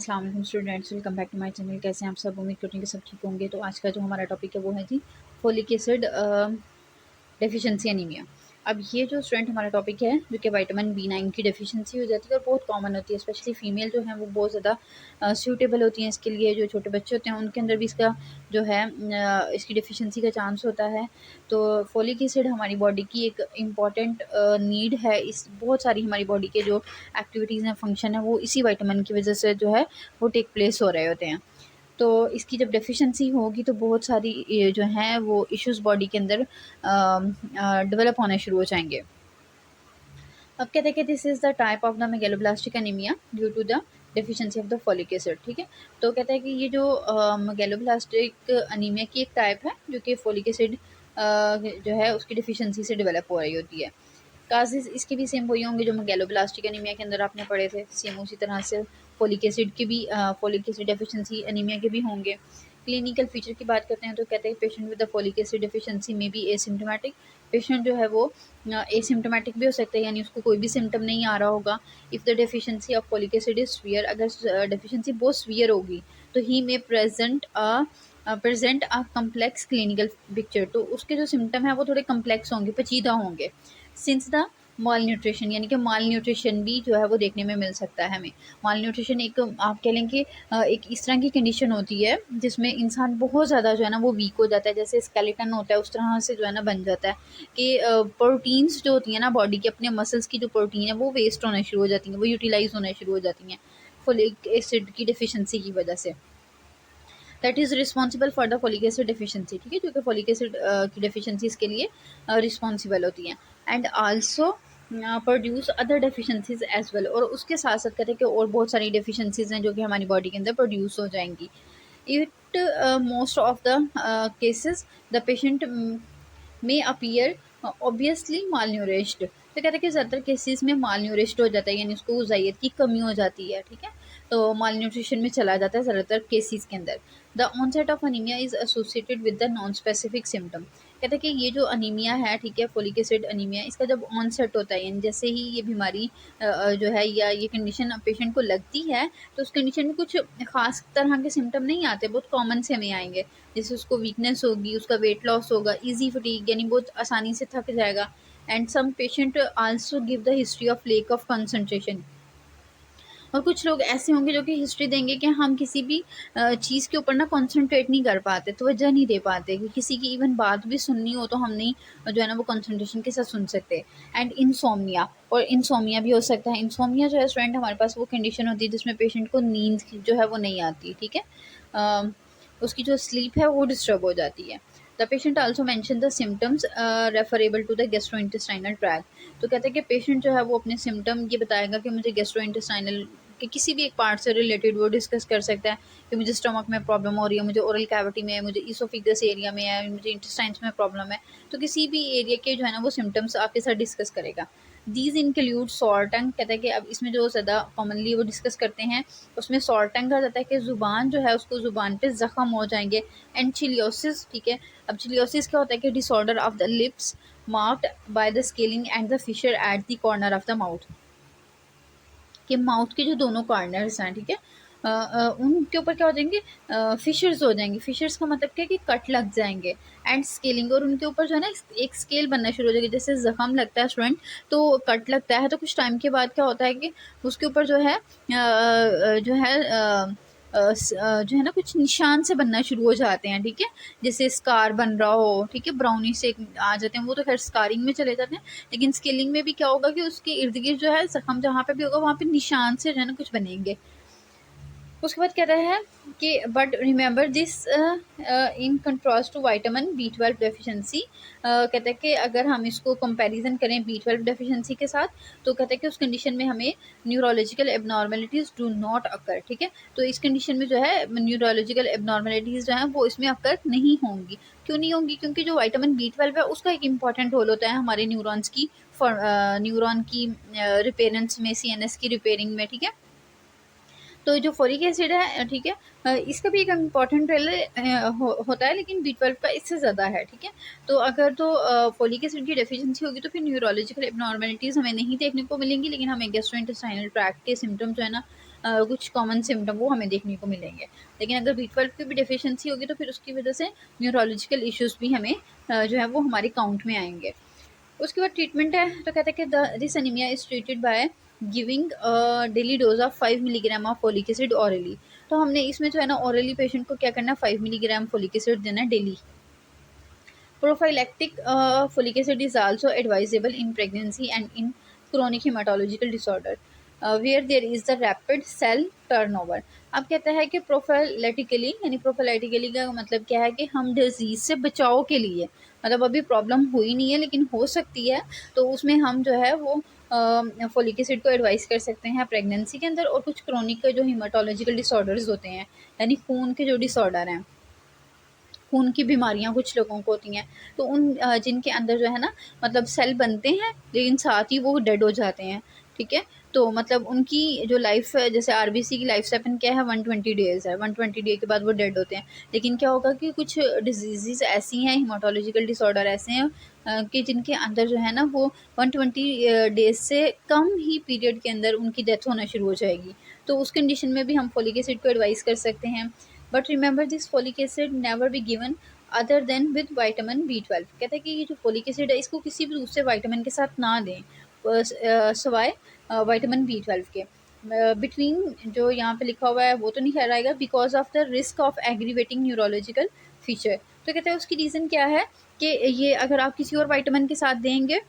अस्सलाम वालेकुम students, welcome back to my channel. कैसे हैं आप सब? उम्मीद करती हूँ कि सब ठीक होंगे। तो आज का जो हमारा टॉपिक है वो है जी फोलिक एसिड डेफिशिएंसी एनीमिया। अब ये जो स्टूडेंट हमारा टॉपिक है जो कि विटामिन B9 की डेफिशिएंसी हो जाती है और बहुत कॉमन होती है, स्पेशली फीमेल जो है वो बहुत ज़्यादा सूटेबल होती हैं इसके लिए। जो छोटे बच्चे होते हैं उनके अंदर भी इसका जो है इसकी डेफिशिएंसी का चांस होता है। तो फोलिक एसिड हमारी बॉडी की एक इम्पॉर्टेंट नीड है। इस बहुत सारी हमारी बॉडी के जो एक्टिविटीज़ हैं, फंक्शन है, वो इसी विटामिन की वजह से जो है वो टेक प्लेस हो रहे होते हैं। तो इसकी जब डेफिशिएंसी होगी तो बहुत सारी ये जो हैं वो इश्यूज़ बॉडी के अंदर डेवलप होने शुरू हो जाएंगे। अब कहते हैं कि this is the type of the megaloblastic anaemia due to the deficiency of the folic acid. ठीक है, तो कहते हैं कि ये जो मेगैलोब्लास्टिक एनीमिया की एक टाइप है जो कि फोलिक एसिड जो है उसकी डेफिशिएंसी से डेवलप हो रही होती है। काजेज़ इसके भी सेम वही होंगे जो मेगैलोब्लास्टिक एनीमिया के अंदर आपने पढ़े थे, सेम उसी तरह से फोलिक एसिड की भी फोलिक एसिड डेफिशिएंसी एनीमिया के भी होंगे। क्लिनिकल फीचर की बात करते हैं तो कहते हैं patient with the folic acid deficiency में बी एसिम्प्टोमेटिक। पेशेंट जो है वो एसिम्प्टोमेटिक भी हो सकता है, यानी उसको कोई भी सिम्टम नहीं आ रहा होगा। If the deficiency of folic acid is severe, अगर डेफिशिएंसी बहुत स्वीयर होगी तो ही में present a complex clinical picture. तो उसके जो सिम्टम है वो थोड़े कम्प्लेक्स होंगे, पेचीदा होंगे। सिंस द माल न्यूट्रिशन, यानी कि माल न्यूट्रिशन भी जो है वो देखने में मिल सकता है हमें। माल न्यूट्रिशन एक आप कह लें कि एक इस तरह की कंडीशन होती है जिसमें इंसान बहुत ज़्यादा जो है ना वो वीक हो जाता है, जैसे स्केलेटन होता है उस तरह से जो है ना बन जाता है कि प्रोटीन्स जो होती हैं ना बॉडी के, अपने मसल्स की जो प्रोटीन है वो वेस्ट होने शुरू हो जाती हैं, वो यूटिलाइज होने शुरू हो जाती हैं फोलिक एसिड की डिफिशेंसी की वजह से। That is responsible for the folic acid deficiency. ठीक है, जो कि फोलिक एसिड की डिफिशेंसीज के लिए रिस्पॉन्सिबल होती हैं। And also produce other deficiencies as well, और उसके साथ साथ कहते हैं कि और बहुत सारी डेफिशिएंसीज हैं जो कि हमारी बॉडी के अंदर प्रोड्यूस हो जाएंगी। It most of the cases the patient में अपीयर ऑब्वियसली माल न्यूरिश्ड। तो कहते हैं कि ज़्यादातर केसेस में माल न्यूरिश्ड हो जाता है, यानी उसको ग़िज़ाइयत की कमी हो जाती है। ठीक है, तो माल न्यूट्रिशन में चला जाता है ज़्यादातर केसेस के अंदर। The onset of anaemia is associated with the non specific symptom. कहते हैं कि ये जो अनीमिया है, ठीक है, फोलिक एसिड अनीमिया, इसका जब ऑनसेट होता है यानी जैसे ही ये बीमारी जो है या ये कंडीशन पेशेंट को लगती है तो उस कंडीशन में कुछ ख़ास तरह के सिम्टम नहीं आते, बहुत कॉमन से हमें आएंगे। जैसे उसको वीकनेस होगी, उसका वेट लॉस होगा, ईजी फटीग यानी बहुत आसानी से थक जाएगा। And some patient also give the history of lack of concentration. और कुछ लोग ऐसे होंगे जो कि हिस्ट्री देंगे कि हम किसी भी चीज़ के ऊपर ना कॉन्सेंट्रेट नहीं कर पाते, तवज्जो नहीं दे पाते, कि किसी की इवन बात भी सुननी हो तो हम नहीं जो है ना वो कंसंट्रेशन के साथ सुन सकते। एंड इंसोम्निया, और इंसोम्निया भी हो सकता है। इंसोम्निया जो है स्टूडेंट हमारे पास वो कंडीशन होती है जिसमें पेशेंट को नींद जो है वो नहीं आती। ठीक है, उसकी जो स्लीप है वो डिस्टर्ब हो जाती है। The patient also mention the symptoms referable to the gastrointestinal tract. तो कहते हैं कि पेशेंट जो है वो अपने सिम्टम ये बताएगा कि मुझे गैस्ट्रोइंटेस्टाइनल के किसी भी एक पार्ट से रिलेटेड वो डिस्कस कर सकता है कि मुझे स्टमक में प्रॉब्लम हो रही है, मुझे ओरल कैविटी में है, मुझे ईसोफिगस एरिया में है, मुझे इंटेस्टाइन्स में प्रॉब्लम है। तो किसी भी एरिया के जो है ना वो सिम्टम्स आपके साथ डिस्कस करेगा। दीज इंक्लूड सॉर टंग। कहता है कि अब इसमें जो ज़्यादा कॉमनली वो डिस्कस करते हैं उसमें सॉर टंग का जाता है कि ज़ुबान जो है उसको ज़ुबान पे ज़ख्म हो जाएंगे। And cheilosis. ठीक है, अब चिलियोसिस क्या होता है कि disorder of the lips marked by the scaling and the fissure at the corner of the mouth. कि माउथ के जो दोनों कॉर्नर्स हैं, ठीक है, उनके ऊपर क्या हो जाएंगे, फिशर्स हो जाएंगे। फिशर्स का मतलब क्या है कि कट लग जाएंगे। एंड स्केलिंग, और उनके ऊपर जो है ना एक स्केल बनना शुरू हो जाएगी। जैसे जख्म लगता है स्टूडेंट तो कट लगता है, तो कुछ टाइम के बाद क्या होता है कि उसके ऊपर जो है जो है जो है ना कुछ निशान से बनना शुरू हो जाते हैं। ठीक है, जैसे स्कार बन रहा हो, ठीक है, ब्राउनी से आ जाते हैं, वो तो खैर स्कारिंग में चले जाते हैं। लेकिन स्केलिंग में भी क्या होगा कि उसके इर्द गिर्द जो है जख्म जहाँ पे भी होगा वहाँ पे निशान से जो है ना कुछ बनेंगे। उसके बाद कहता है कि but remember this in contrast to vitamin B12 deficiency. कहता है कि अगर हम इसको कंपैरिजन करें B12 डेफिशिएंसी के साथ तो कहता है कि उस कंडीशन में हमें neurological abnormalities do not occur. ठीक है, तो इस कंडीशन में जो है न्यूरोलॉजिकल एबनॉर्मेलिटीज़ जो हैं वो इसमें अकर नहीं होंगी। क्यों नहीं होंगी? क्योंकि जो विटामिन B12 है उसका एक इंपॉर्टेंट रोल होता है हमारे न्यूरॉन्स की न्यूरॉन की रिपेयरेंस में, CNS की रिपेयरिंग में। ठीक है, तो जो फोलिक एसिड है, ठीक है, इसका भी एक इम्पॉर्टेंट रोल होता है, लेकिन B12 का इससे ज़्यादा है, ठीक है। तो अगर तो फोलिक एसिड की डेफिशिएंसी होगी तो फिर न्यूरोलॉजिकल एबनॉर्मलिटीज़ हमें नहीं देखने को मिलेंगी, लेकिन हमें गैस्ट्रोइंटेस्टाइनल ट्रैक्ट के सिम्टम जो है ना, कुछ कॉमन सिम्टम वो हमें देखने को मिलेंगे। लेकिन अगर B12 की भी डेफिशिएंसी होगी तो फिर उसकी वजह से न्यूरोलॉजिकल इश्यूज़ भी हमें जो है वो हमारे काउंट में आएंगे। उसके बाद ट्रीटमेंट है, तो कहते हैं कि this anaemia is treated by giving daily dose of 5 milligram of folic acid hourly. तो हमने इसमें जो है ना ऑरली पेशेंट को क्या करना है, 5 मिलीग्राम फोलिक एसिड देना है daily. Prophylactic folic acid is also advisable in pregnancy and in chronic hematological disorder where there is the rapid cell turnover। अब कहता है कि प्रोफाइलेटिकली, यानी प्रोफाइलेटिकली का मतलब क्या है कि हम डिजीज से बचाव के लिए, मतलब अभी प्रॉब्लम हुई नहीं है लेकिन हो सकती है, तो उसमें हम जो है वो फोलिक एसिड को एडवाइस कर सकते हैं प्रेगनेंसी के अंदर। और कुछ क्रोनिक जो हिमाटोलॉजिकल डिसऑर्डर्स होते हैं, यानी खून के जो डिसऑर्डर हैं, खून की बीमारियां कुछ लोगों को होती हैं, तो उन जिनके अंदर जो है ना, मतलब सेल बनते हैं लेकिन साथ ही वो डेड हो जाते हैं, ठीक है। तो मतलब उनकी जो लाइफ, जैसे आरबीसी की लाइफ स्पैन क्या है, 120 डेज है, 120 डे के बाद वो डेड होते हैं। लेकिन क्या होगा कि कुछ डिजीज़ ऐसी हैं, हिमाटोलॉजिकल डिसऑर्डर ऐसे हैं कि जिनके अंदर जो है ना वो 120 डेज से कम ही पीरियड के अंदर उनकी डेथ होना शुरू हो जाएगी। तो उस कंडीशन में भी हम फोलिक एसिड को एडवाइस कर सकते हैं। But remember this folic acid never be given other than with vitamin B12। कहते हैं कि ये जो फोलिक एसिड है इसको किसी भी दूसरे विटामिन के साथ ना दें, सवाए विटामिन B12 के। बिटवीन जो यहाँ पे लिखा हुआ है वो तो नहीं कह रहेगा, because of the risk of aggravating neurological feature. तो कहते हैं उसकी रीज़न क्या है कि ये अगर आप किसी और विटामिन के साथ देंगे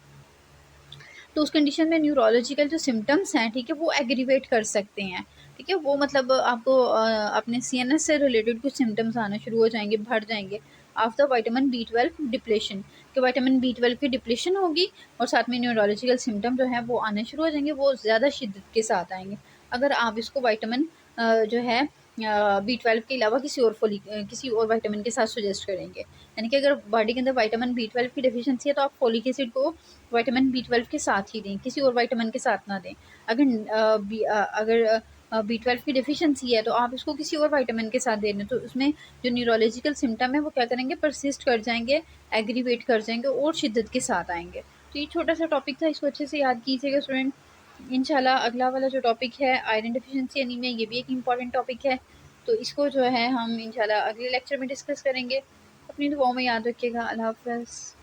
तो उस कंडीशन में न्यूरोलॉजिकल जो सिम्टम्स हैं, ठीक है, वो एग्रीवेट कर सकते हैं, ठीक है। वो मतलब आपको अपने सीएनएस से रिलेटेड कुछ सिम्टम्स आना शुरू हो जाएंगे, बढ़ जाएंगे आफ्टर विटामिन B12 डिप्लेशन, कि विटामिन B12 की डिप्लेशन होगी और साथ में न्यूरोलॉजिकल सिम्टम जो है वो आने शुरू हो जाएंगे, वो ज़्यादा शिद्दत के साथ आएंगे अगर आप इसको विटामिन जो है B12 के अलावा किसी और विटामिन के साथ सजेस्ट करेंगे। यानी कि अगर बॉडी के अंदर विटामिन B12 की डेफिशिएंसी है तो आप फोलिक एसिड को विटामिन B12 के साथ ही दें, किसी और विटामिन के साथ ना दें। अगर B12 की डेफिशिएंसी है तो आप इसको किसी और विटामिन के साथ दे दें, तो उसमें जो न्यूरोलॉजिकल सिम्टम है वो क्या करेंगे, परसिस्ट कर जाएंगे, एग्रीवेट कर जाएंगे और शिद्दत के साथ आएंगे। तो ये छोटा सा टॉपिक था, इसको अच्छे से याद कीजिएगा स्टूडेंट। इंशाल्लाह अगला वाला जो टॉपिक है आयरन डेफिशिएंसी एनीमिया, ये भी एक इम्पॉर्टेंट टॉपिक है, तो इसको जो है हम इंशाल्लाह अगले लेक्चर में डिस्कस करेंगे। अपनी दुआओं में याद रखिएगा। अल्लाह हाफ़िज़।